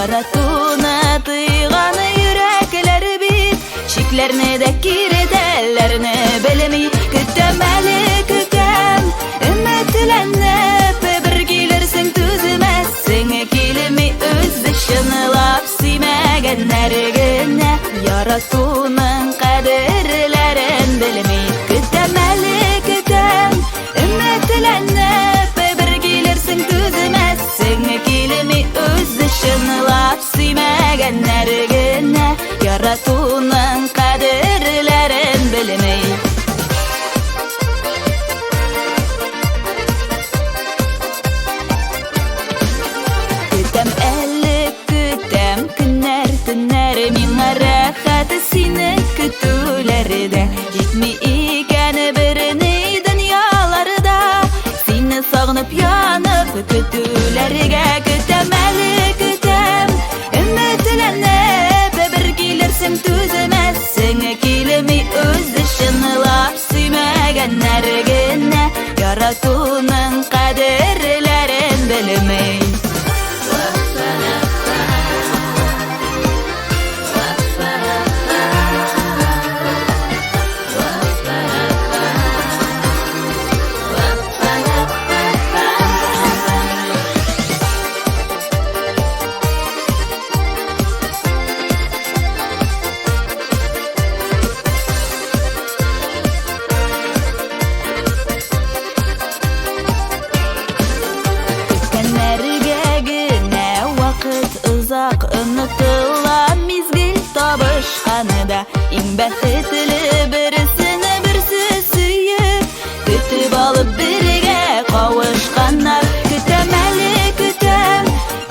Yaratуны тыйганы йөрәкләр бит, шикләрне дә киредәләрне белми. Көтәм әле көтәм, өметләнеп, бер килерсең түзмәссең, килми үзе чынлап сөймәгәннәр генә. Яратуның кадерләрен белми. Көтәм әле көтәм, өметләнеп, бер килерсең түзмәссең, килми үзе чынлап сөймәгәннәр генә. Яратуның кадерләрен белми. Көтәм әле көтәм, көннәр төннәр миңа рәхәт сине көтүләрдә. Җитми икән берни дөньяларда, сине сагынып янып көтүләргә. Көтәм әле көтәм, өметләнеп, бер килерсең түзмәссең, килми үзе чынлап сөймәгәннәр генә. Яратуның кадерләрен белмей. Онытыла мизгел табышканыда, иң бәхетле берсене берсе сөеп, көтеп алып бергә кавышканнар. Көтәм әле көтәм,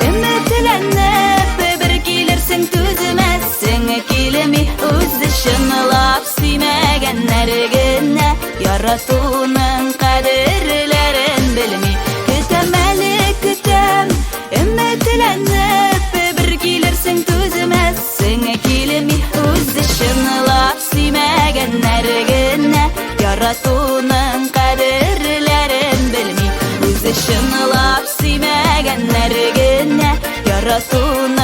өметләнеп, бер килерсең түзмәссең, килми үзе чынлап сөймәгәннәр генә. Яратуның кадерләрен белми. Көтәм әле көтәм, өметләнеп, килерсең түзмәссең, килми үзе чынлап сөймәгәннәр генә. Яратуның кадерләрен белми. Үзе чынлап сөймәгәннәр генә. Яратуның